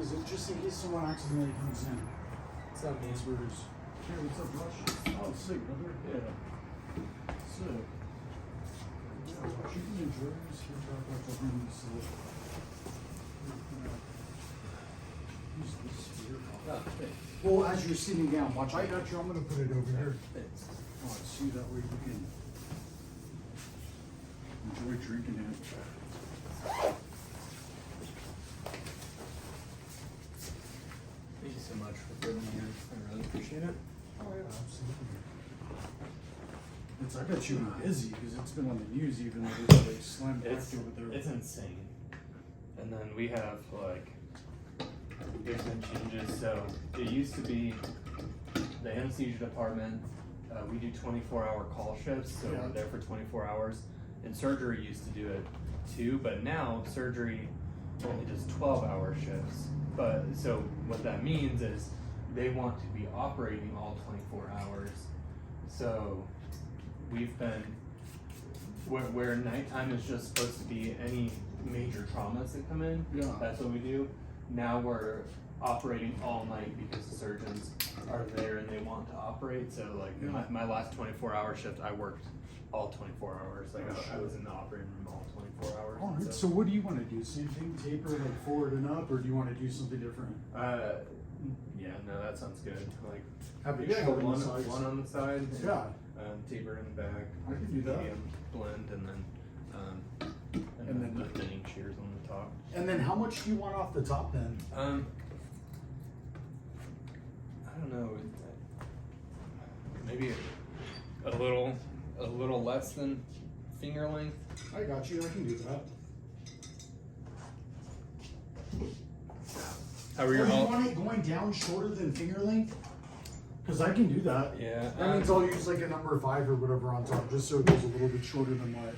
because just in case someone accidentally comes in. What's up, man? Hey, what's up, Rush? Oh, sick, brother. Yeah. Sick. Yeah, Rush, you can enjoy this. Here, talk about the room. Use this spear. Oh, thanks. Well, as you're sitting down, watch. I got you. I'm gonna put it over here. Thanks. Oh, see that way you can enjoy drinking it. Thank you so much for bringing me in. I really appreciate it. Oh yeah, absolutely. I bet you were busy because it's been on the news even though there's like slam back over there. It's insane. And then we have like, there's been changes. So it used to be the anesthesia department. We do 24-hour call shifts, so we're there for 24 hours. And surgery used to do it too, but now surgery only does 12-hour shifts. But so what that means is they want to be operating all 24 hours. So we've been where nighttime is just supposed to be any major traumas that come in. Yeah. That's what we do. Now we're operating all night because the surgeons are there and they want to operate. So like my last 24-hour shift, I worked all 24 hours. Like I was in the operating room all 24 hours. All right. So what do you want to do? Same thing, taper like forward and up, or do you want to do something different? Yeah, no, that sounds good. Like Have it maybe I short have on the sides. one on the side. And, Yeah. Taper in the back. I can do that. Medium blend and then the thinning shears on the top. And then how much do you want off the top then? I don't know. Maybe a little less than finger length. I got you. I can do that. How are your? Do you want it going down shorter than finger length? Because I can do that. Yeah. That means I'll use like a number 5 or whatever on top, just so it goes a little bit shorter than what.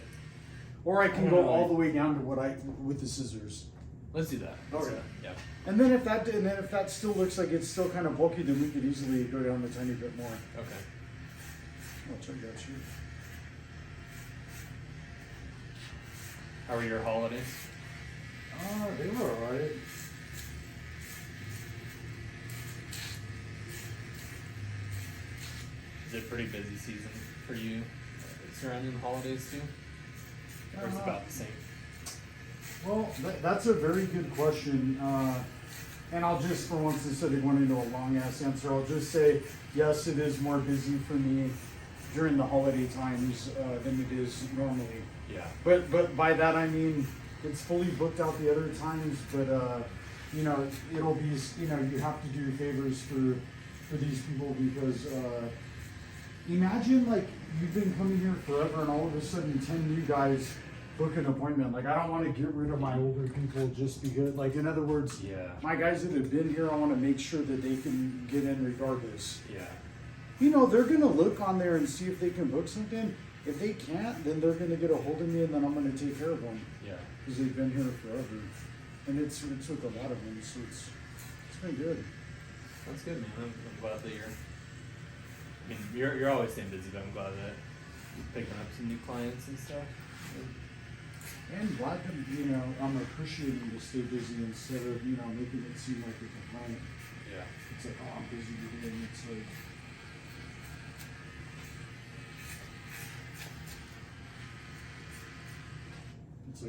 Or I can go all the way down to what with the scissors. Let's do that. Okay. Yeah. And then if that still looks like it's still kind of bulky, then we could easily go down a tiny bit more. Okay. I'll check that you. How were your holidays? They were alright. Is it a pretty busy season for you surrounding the holidays too? Or is it about the same? Well, that's a very good question. And I'll just, for once, instead of going into a long-ass answer, I'll just say, yes, it is more busy for me during the holiday times than it is normally. Yeah. But by that I mean it's fully booked out the other times, but you know, it'll be, you know, you have to do favors for these people because imagine like you've been coming here forever and all of a sudden 10 new guys book an appointment. Like I don't want to get rid of my older people just because, like, in other words, my guys that have been here, I want to make sure that they can get in regardless. Yeah. You know, they're gonna look on there and see if they can book something. If they can't, then they're gonna get a hold of me and then I'm gonna take care of them. Yeah. Because they've been here forever. And it's with a lot of them, so it's been good. That's good, man. I'm glad that I mean, you're always staying busy, but I'm glad that you're picking up some new clients and stuff. And glad that, you know, I'm appreciating to stay busy instead of, you know, making it seem like a complaint. Yeah. It's like, oh, I'm busy today, and it's like,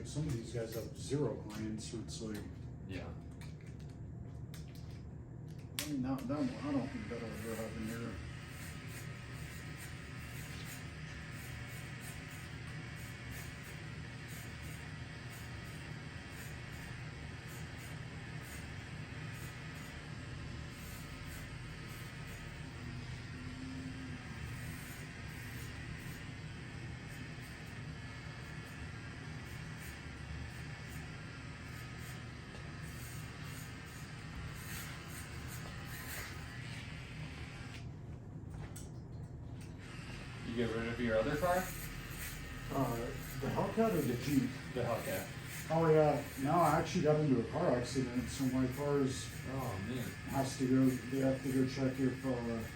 some of these guys have 0 clients, so it's like, Yeah. I mean, I don't think that'll ever happen here. You get rid of your other car? The Hellcat or the Jeep? The Hellcat. Oh yeah, no, I actually got into a car accident, so my car's Oh man. has to go. They have to go check if you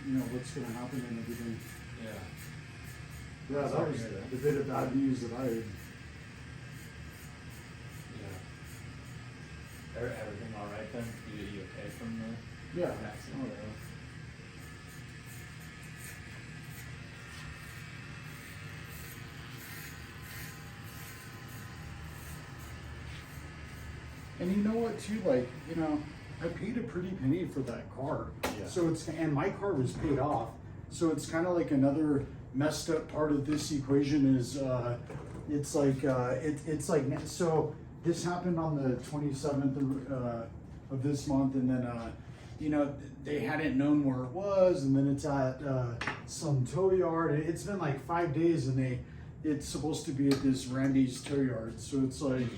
know what's going to happen and everything. Yeah. Yeah, that was the bit of bad news that I had. Yeah. Everything all right then? You okay from the Yeah. accident? Oh, yeah. And you know what too, like, you know, I paid a pretty penny for that car. Yeah. So it's, and my car was paid off. So it's kind of like another messed up part of this equation is, it's like, so this happened on the 27th of this month, and then, you know, they hadn't known where it was, and then it's at some tow yard. It's been like 5 days, and it's supposed to be at this Randy's tow yard. So it's like,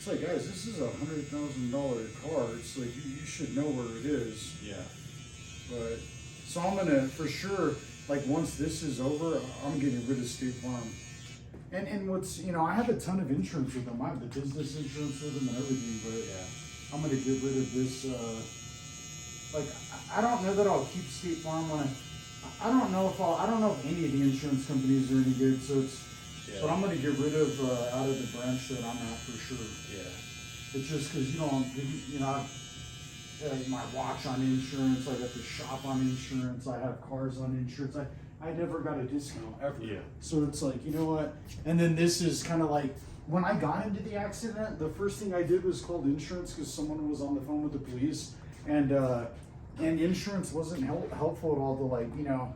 guys, this is $100,000 car. It's like, you should know where it is. Yeah. But, so I'm gonna, for sure, like once this is over, I'm getting rid of State Farm. And what's, you know, I have a ton of insurance with them. I have the business insurance with them and everything, but Yeah. I'm gonna get rid of this, like, I don't know that I'll keep State Farm when I don't know if any of the insurance companies are any good, so it's, Yeah. but I'm gonna get rid of, out of the branch that I'm at for sure. Yeah. It's just cause, you know, I have my watch on insurance, I got the shop on insurance, I have cars on insurance, I never got a discount ever. Yeah. So it's like, you know what? And then this is kind of like, when I got into the accident, the first thing I did was called insurance because someone was on the phone with the police, and insurance wasn't helpful at all to, like, you know,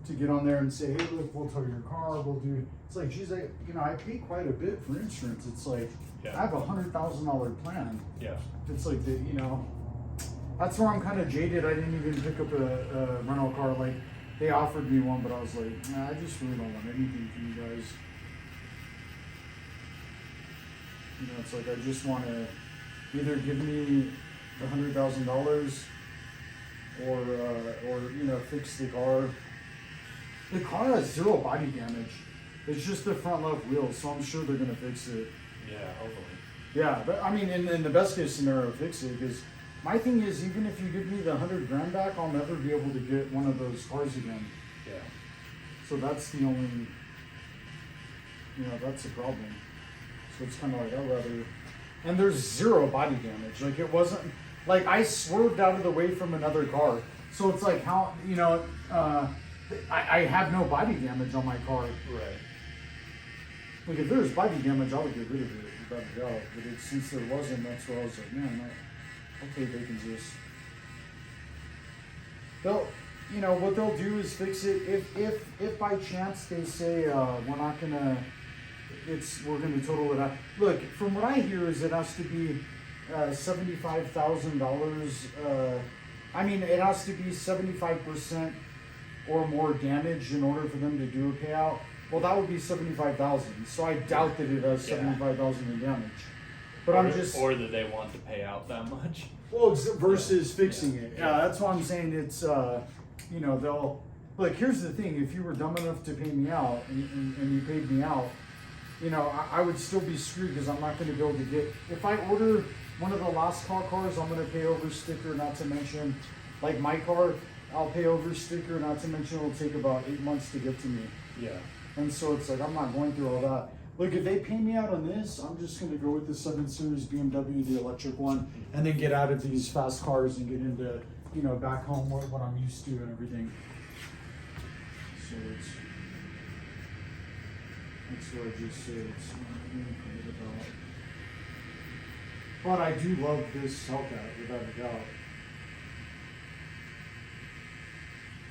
to get on there and say, hey, look, we'll tow your car, we'll do. It's like, geez, I pay quite a bit for insurance. It's like, Yeah. I have $100,000 plan. Yeah. It's like, you know, that's where I'm kind of jaded. I didn't even pick up a rental car. Like, they offered me one, but I was like, nah, I just really don't want anything from you guys. You know, it's like, I just want to either give me the $100,000 or, you know, fix the car. The car has zero body damage. It's just the front left wheels, so I'm sure they're going to fix it. Yeah, hopefully. Yeah, but I mean, in the best case scenario, fix it, because my thing is, even if you give me the $100,000 back, I'll never be able to get one of those cars again. Yeah. So that's the only, you know, that's the problem. So it's kind of like, I'd rather, and there's zero body damage. Like, it wasn't, like, I swerved out of the way from another car. So it's like, how, you know, I have no body damage on my car. Right. Like, if there was body damage, I would get rid of it without a doubt. But since there wasn't, that's where I was like, man, hopefully they can just, they'll, you know, what they'll do is fix it. If by chance they say, we're not gonna, we're gonna total it out. Look, from what I hear is it has to be $75,000. I mean, it has to be 75% or more damage in order for them to do a payout. Well, that would be 75,000. So I doubt that it has 75,000 in damage. But Or that they want to pay out that much. Well, versus fixing it. Yeah, that's why I'm saying it's, you know, they'll, look, here's the thing. If you were dumb enough to pay me out and you paid me out, you know, I would still be screwed because I'm not going to be able to get, if I order one of the last call cars, I'm going to pay over sticker, not to mention, like my car, I'll pay over sticker, not to mention it'll take about 8 months to get to me. Yeah. And so it's like, I'm not going through all that. Look, if they pay me out on this, I'm just going to go with the 7 Series BMW, the electric one, and then get out of these fast cars and get into, you know, back home what I'm used to and everything. So that's what I just said. But I do love this Hellcat, without a doubt.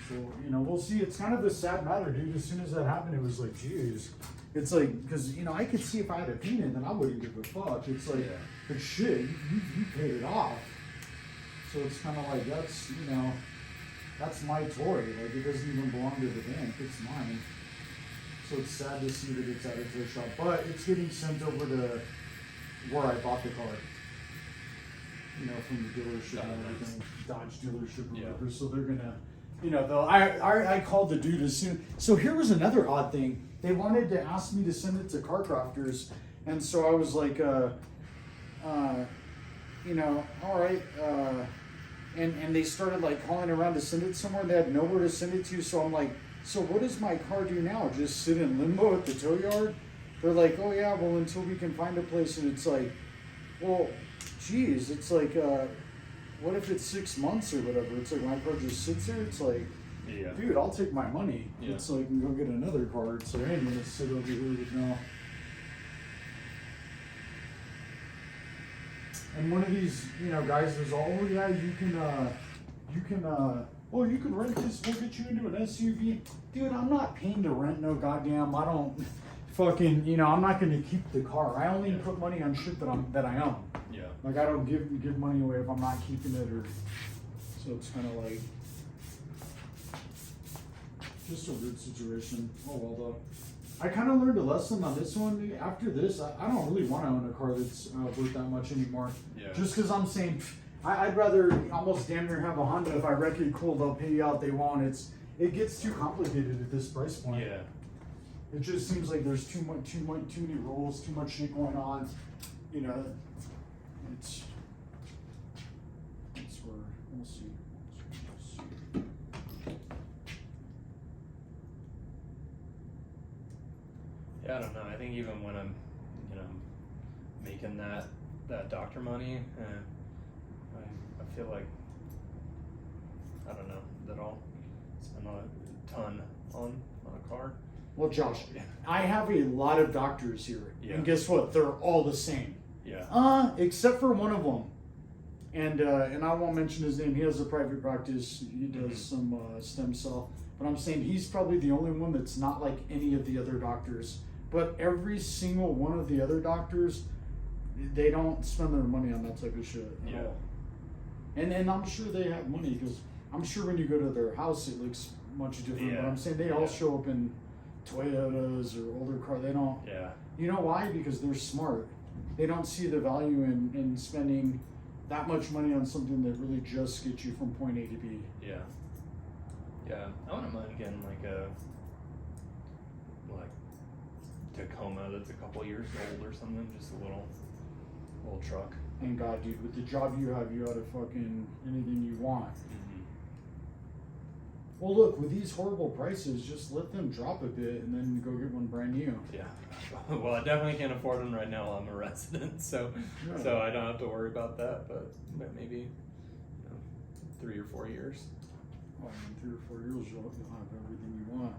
So, you know, we'll see. It's kind of a sad matter, dude. As soon as that happened, it was like, geez. It's like, because, you know, I could see if I had a painted, then I wouldn't give a fuck. It's like, but shit, you paid it off. So it's kind of like, that's, you know, that's my toy. Like, it doesn't even belong to the bank. It's mine. So it's sad to see that it's at a toy shop. But it's getting sent over to where I bought the car. You know, from the dealership and everything. Dodge dealership or whatever. So they're going to, you know, though I called the dude as soon. So here was another odd thing. They wanted to ask me to send it to Car Crafters, and so I was like, you know, all right. And they started like calling around to send it somewhere. They had nowhere to send it to. So I'm like, so what does my car do now? Just sit in limbo at the tow yard? They're like, oh yeah, well until we can find a place. And it's like, well, geez, it's like, what if it's 6 months or whatever? It's like my car just sits there. It's like, Yeah. dude, I'll take my money. Yeah. It's like, and go get another car. It's like, hey, I'm gonna sit over here with now. And one of these, you know, guys is all, oh yeah, you can rent this, we'll get you into an SUV. Dude, I'm not paying to rent no goddamn, I don't fucking, you know, I'm not gonna keep the car. I only put money on shit that I own. Yeah. Like, I don't give money away if I'm not keeping it, or, so it's kind of like, just a weird situation. Oh well though. I kind of learned a lesson on this one. After this, I don't really want to own a car that's worth that much anymore. Yeah. Just because I'm saying, I'd rather almost damn near have a Honda. If I wreck it, cool, they'll pay you out, they won't. It gets too complicated at this price point. Yeah. It just seems like there's too many rules, too much shit going on. You know, it's where, we'll see. Yeah, I don't know. I think even when I'm, you know, making that doctor money, I feel like, I don't know, that I'll spend a ton on a car. Well, Josh, I have a lot of doctors here, Yeah. and guess what? They're all the same. Yeah. Except for one of them, and I won't mention his name. He has a private practice. He does some stem cell, but I'm saying he's probably the only one that's not like any of the other doctors. But every single one of the other doctors, they don't spend their money on that type of shit at all. And I'm sure they have money, because I'm sure when you go to their house, it looks much different. Yeah. But I'm saying they all show up in Toyotas or older cars. They don't. Yeah. You know why? Because they're smart. They don't see the value in spending that much money on something that really just gets you from point A to B. Yeah. Yeah. I wouldn't mind getting like a Tacoma that's a couple years old or something, just a little truck. And God, dude, with the job you have, you ought to fucking anything you want. Well, look, with these horrible prices, just let them drop a bit and then go get one brand new. Yeah. Well, I definitely can't afford them right now. I'm a resident, so I don't have to worry about that. But maybe 3 or 4 years. Well, in 3 or 4 years, you'll have everything you want.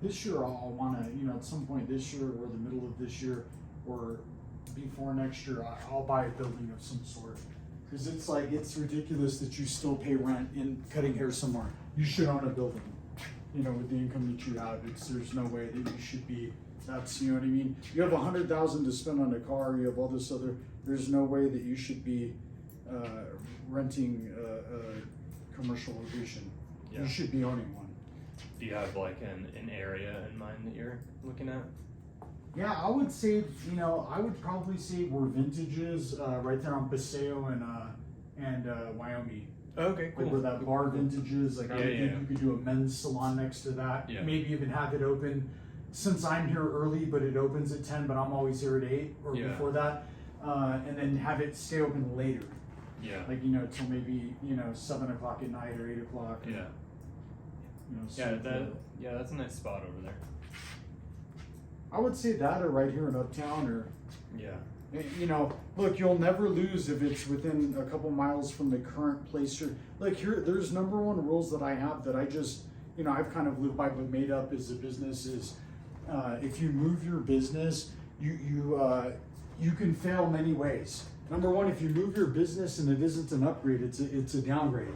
This year, I'll want to, at some point this year or the middle of this year or before next year, I'll buy a building of some sort. Because it's like, it's ridiculous that you still pay rent in cutting hair somewhere. You should own a building, with the income that you have. There's no way that you should be, you know what I mean? You have $100,000 to spend on a car, you have all this other, there's no way that you should be renting a commercial location. Yeah. You should be owning one. Do you have like an area in mind that you're looking at? Yeah, I would say, I would probably say we're vintages right there on Paseo and Wyoming. Okay, cool. Like where that bar vintages, like I would think you could do a men's salon next to that. Yeah. Maybe even have it open, since I'm here early, but it opens at 10, but I'm always here at 8 or before that. And then have it stay open later. Yeah. Like, till maybe, 7 o'clock at night or 8 o'clock. Yeah. That's a nice spot over there. I would say that, or right here in Uptown, or look, you'll never lose if it's within a couple miles from the current place. Like here, there's number one rules that I have that I just, I've kind of lived by, but made up as a business is, if you move your business, you can fail many ways. Number one, if you move your business and it isn't an upgrade, it's a downgrade.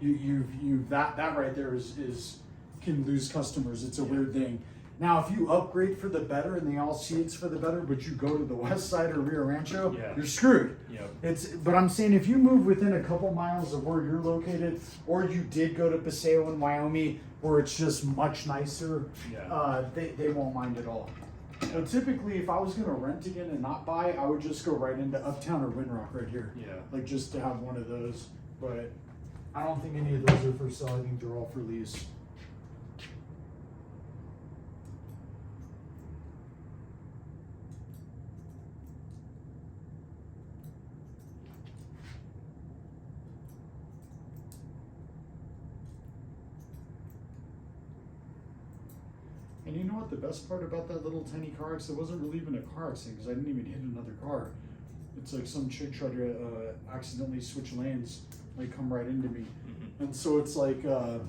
That right there is can lose customers. It's a weird thing. Now, if you upgrade for the better and they all see it's for the better, but you go to the west side or Rio Rancho, you're screwed. Yep. But I'm saying if you move within a couple miles of where you're located, or you did go to Paseo in Wyoming, where it's just much nicer, they won't mind at all. But typically, if I was going to rent again and not buy, I would just go right into Uptown or Windrock right here. Yeah. Like just to have one of those. But I don't think any of those are for sale. I think they're all for lease. And you know what the best part about that little tiny car accident? It wasn't really even a car accident because I didn't even hit another car. It's like some chick tried to accidentally switch lanes, like come right into me. And so it's like, the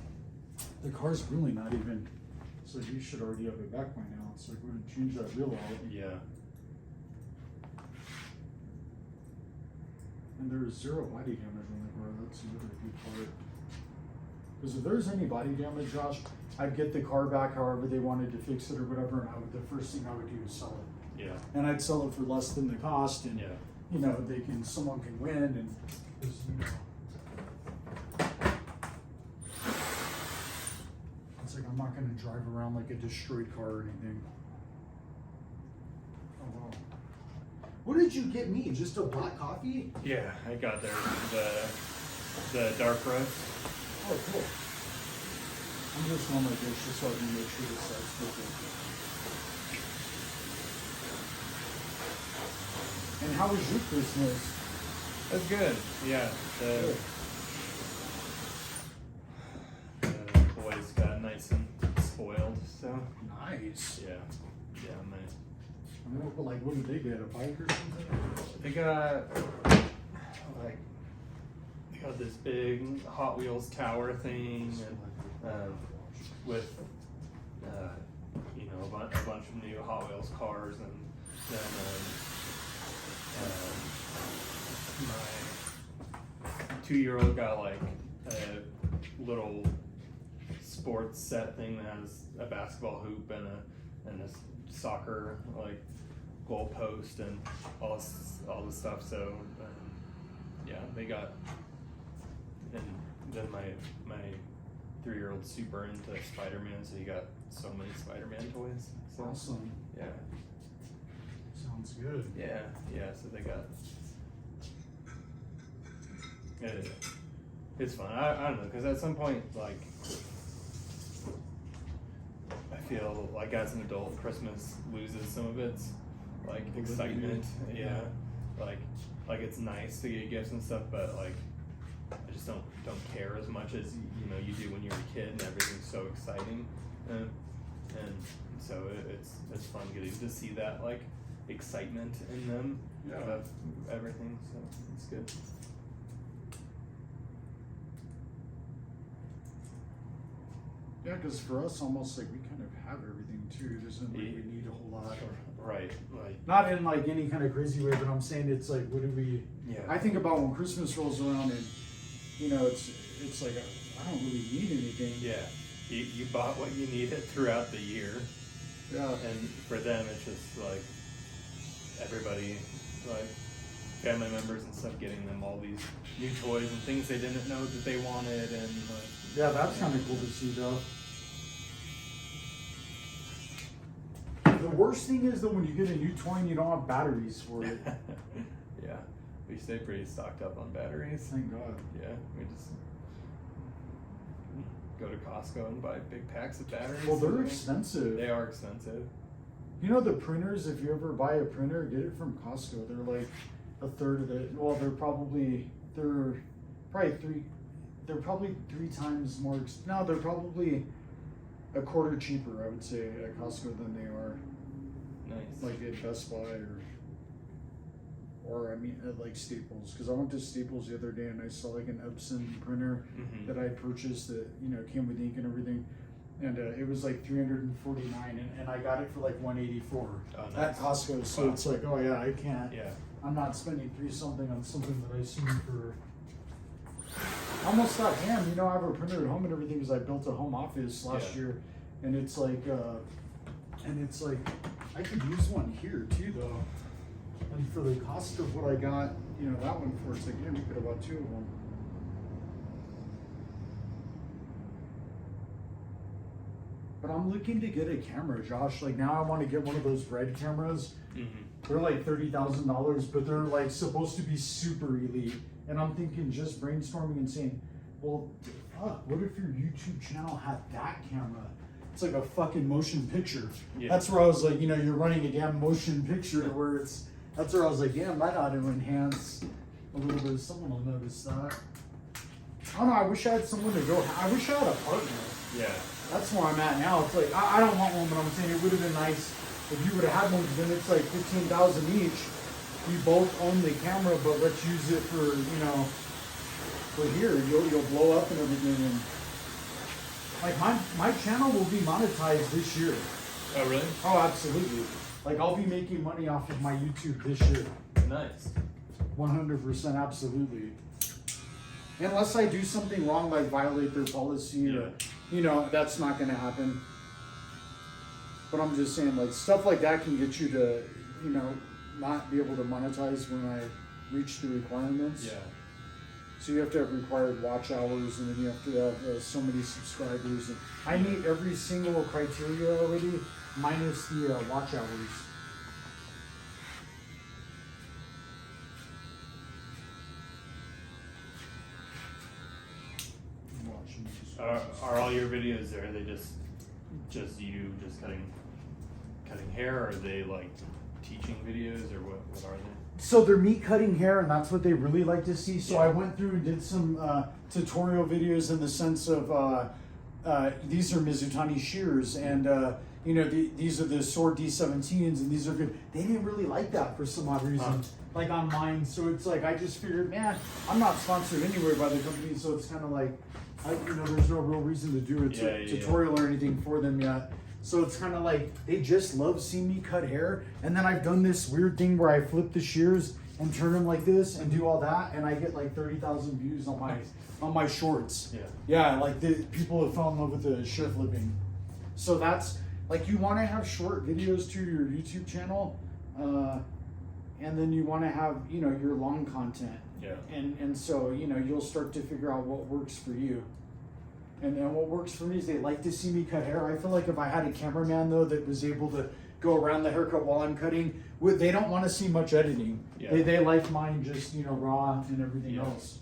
car's really not even, so you should already have it back by now. It's like, we're gonna change that wheel out. Yeah. And there's 0 body damage on the car. That's another good part. Because if there's any body damage, Josh, I'd get the car back however they wanted to fix it or whatever, and the first thing I would do is sell it. Yeah. And I'd sell it for less than the cost, and Yeah. you know, someone can win, and 'cause, you know, it's like I'm not gonna drive around like a destroyed car or anything. Oh wow. What did you get me? Just a black coffee? Yeah, I got there the dark roast. Oh, cool. I'm just on my dish just so I can make sure this side's perfect. And how was your Christmas? That's good. Yeah. Good. The boys got nice and spoiled, so Nice. yeah. Yeah, my What did they get? A bike or something? they got like they got this big Hot Wheels tower thing and with you know a bunch of new Hot Wheels cars, and then my 2-year-old got like a little sports set thing that has a basketball hoop and a soccer like goal post and all the stuff. So yeah, they got, and then my 3-year-old's super into Spider-Man, so he got so many Spider-Man toys. So, Awesome. yeah. Sounds good. Yeah, so they got. It's fun. I don't know, because at some point, like, I feel like as an adult, Christmas loses some of its like excitement. Yeah, like it's nice to get gifts and stuff, but like I just don't care as much as you know you do when you're a kid and everything's so exciting, and so it's fun getting to see that like excitement in them of everything. So it's good. Yeah, because for us, almost like we kind of have everything too. It isn't like we need a whole lot. Right. Not in like any kind of crazy way, but I'm saying it's like, what do we? Yeah. I think about when Christmas rolls around, and you know, it's like I don't really need anything. Yeah. You bought what you needed throughout the year. Yeah. And for them, it's just like everybody, like family members and stuff, getting them all these new toys and things they didn't know that they wanted, and like. Yeah, that's kind of cool to see, though. The worst thing is that when you get a new toy and you don't have batteries for it. Yeah, we stay pretty stocked up on batteries. Thank God. Yeah, we just go to Costco and buy big packs of batteries. Well, they're expensive. They are expensive. You know the printers, if you ever buy a printer, get it from Costco. They're like a third of it. Well, they're probably 3 times more. No, they're probably a quarter cheaper, I would say, at Costco than they are Nice. like at Best Buy or I mean at like Staples. Because I went to Staples the other day and I saw like an Epson printer that I purchased that came with ink and everything, and it was like $349, and I got it for like $184 at Costco. So it's like, oh yeah, I can't. Yeah. I'm not spending $3 something on something that I seen for. I almost thought, damn, I have a printer at home and everything because I built a home office last year, and it's like I could use one here too though, and for the cost of what I got, that one for, it's like, we could have bought 2 of them. But I'm looking to get a camera, Josh. Like now I want to get one of those red cameras. They're like $30,000, but they're like supposed to be super elite. And I'm thinking, just brainstorming and saying, well, fuck, what if your YouTube channel had that camera? It's like a fucking motion picture. Yeah. That's where I was like, you're running a damn motion picture to where that's where I was like, yeah, might ought to enhance a little bit. Someone will notice that. I don't know, I wish I had someone to go, I wish I had a partner. Yeah. that's where I'm at now. It's like, I don't want one, but I'm saying it would have been nice if you would have had one, because then it's like 15,000 each. We both own the camera, but let's use it for, you know, for here. You'll blow up and everything. And like my channel will be monetized this year. Oh, really? Oh, absolutely. Like I'll be making money off of my YouTube this year. Nice. 100%, absolutely. Unless I do something wrong, like violate their policy, or, you know, that's not going to happen. But I'm just saying, like, stuff like that can get you to, you know, not be able to monetize when I reach the requirements. Yeah. So you have to have required watch hours, and then you have to have so many subscribers. And I meet every single criteria already, minus the watch hours. Are all your videos there? Are they just you just cutting hair, or are they like teaching videos, or what are they? So they're me cutting hair, and that's what they really like to see. So I went through and did some tutorial videos in the sense of these are Mizutani shears, and you know, these are the sword D17s, and these are good. They didn't really like that for some odd reason, like on mine. So it's like I just figured, man, I'm not sponsored anywhere by the company, so it's kind of like, you know, there's no real reason to do a tutorial or anything for them yet. So it's kind of like they just love seeing me cut hair, and then I've done this weird thing where I flip the shears and turn them like this and do all that, and I get like 30,000 views on my shorts. Yeah, like the people have fallen in love with the shear flipping. So that's like, you want to have short videos to your YouTube channel, and then you want to have, you know, your long content. Yeah. And so, you know, you'll start to figure out what works for you. And what works for me is they like to see me cut hair. I feel like if I had a cameraman, though, that was able to go around the haircut while I'm cutting, they don't want to see much editing. Yeah. They like mine just, you know, raw and everything else.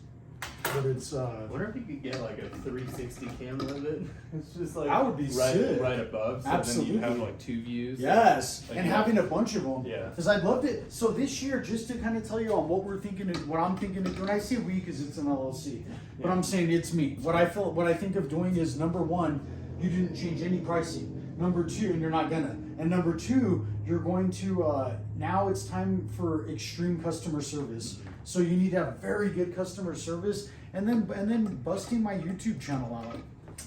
But it's I wonder if you could get like a 360 camera of it. It's just like that would be sick. Right above, so absolutely. then you have like 2 views. Yes, like, and having a bunch of them. Yeah. Because I'd love to. So this year, just to kind of tell you on what we're thinking, what I'm thinking of doing. I say we because it's an LLC, but I'm saying it's me. What I think of doing is, number one, you didn't change any pricing. Number two, and you're not gonna. And number two, you're going to now it's time for extreme customer service. So you need to have very good customer service, and then busting my YouTube channel out.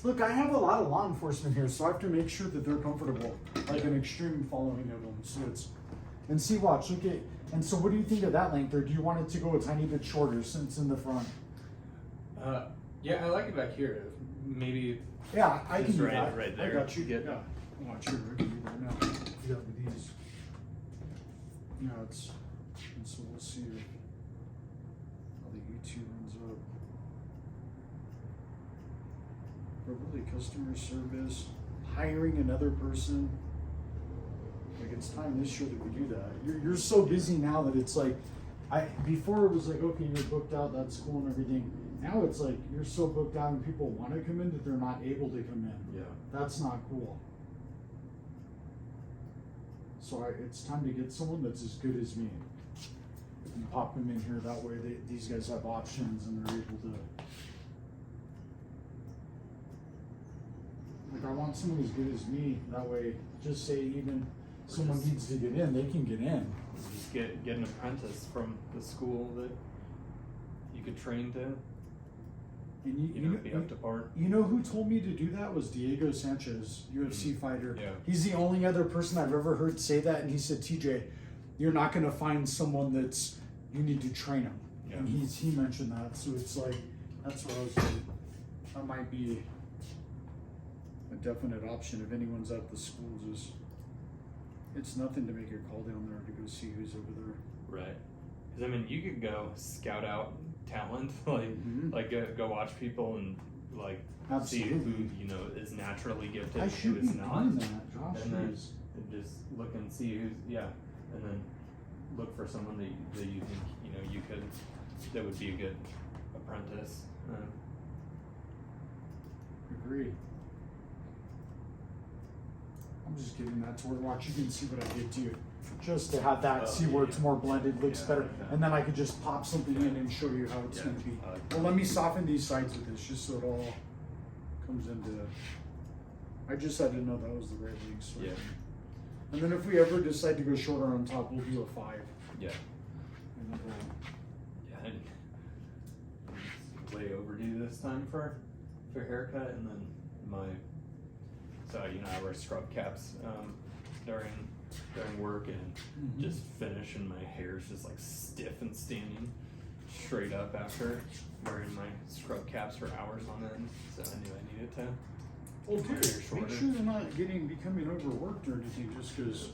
Look, I have a lot of law enforcement here, so I have to make sure that they're comfortable, like an extreme following of them. So it's, and see, watch, look at, and so what do you think of that length, or do you want it to go a tiny bit shorter since in the front? Yeah, I like it back here. Maybe. Yeah, I can do that. Right there. I got you. Yeah. Watch here. I can do that now. Yeah, with these. Yeah, it's. And so we'll see how the YouTube runs up. But really, customer service, hiring another person. Like, it's time this year that we do that. You're so busy now that it's like, before it was like, okay, you're booked out, that's cool and everything. Now it's like you're so booked out and people want to come in that they're not able to come in. Yeah. That's not cool. So it's time to get someone that's as good as me and pop them in here. That way these guys have options and they're able to. Like, I want someone as good as me. That way, just say even someone needs to get in, they can get in. Just get an apprentice from the school that you could train to. And you know, be up to par. You know who told me to do that was Diego Sanchez, UFC fighter. Yeah. He's the only other person I've ever heard say that, and he said, TJ, you're not going to find someone you need to train him. Yeah. And he mentioned that, so it's like, that's what I was like, that might be a definite option if anyone's at the schools. It's nothing to make a call down there to go see who's over there. Right. Because I mean, you could go scout out talent, like go watch people and like see who is naturally gifted, I should who is be not, doing that. Josh, and then just look and see who's and then look for someone that you think that would be a good apprentice. Agreed. I'm just giving that to her. Watch, you can see what I did too. Just to have that, see where it's more blended, looks better. Like, and then I could just pop something in and show you how it's going to be. Well, let me soften these sides with this just so it all comes into I just had to know that was the right length. Yeah. And then if we ever decide to go shorter on top, we'll do a 5. Yeah. And then Yeah. And it's way overdue this time for haircut, and then so I wear scrub caps during work, and Mhm. just finish, and my hair's just like stiff and standing straight up after wearing my scrub caps for hours on end. So I knew I needed to. well, keep my dude, hair make shorter. sure they're not becoming overworked or anything just because.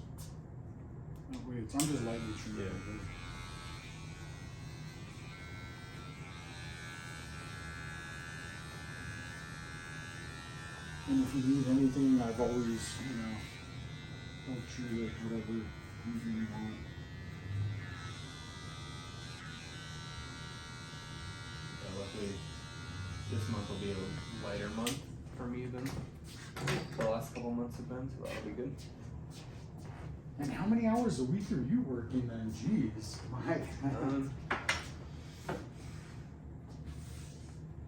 Oh, wait, I'm just lightly trimming. Yeah. And if you need anything, I've always, helped you with whatever you want. Yeah, luckily, this month will be a lighter month for me than the last couple months have been, so that'll be good. And how many hours a week are you working then? Jeez, my.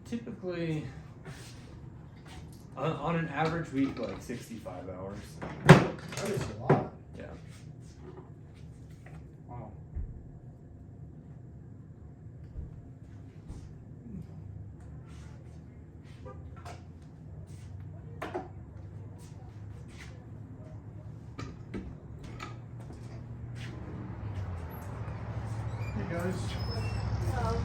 Typically, on an average week, like 65 hours. That is a lot. Yeah. Wow. Hey guys. Hello.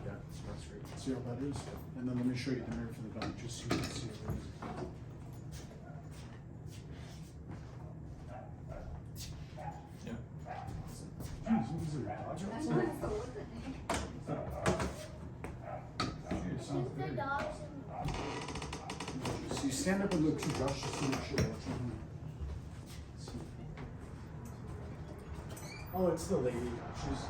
Yeah, that's great. See how that is? And then let me show you the mirror for the back, just so you can see what it is. Yeah. Jeez, what is it, Dodge I'm outside? gonna go with it. Jeez, sounds Just the big. dogs So you stand up and look to Josh to see what shit what's on there. Oh, it's the lady. She's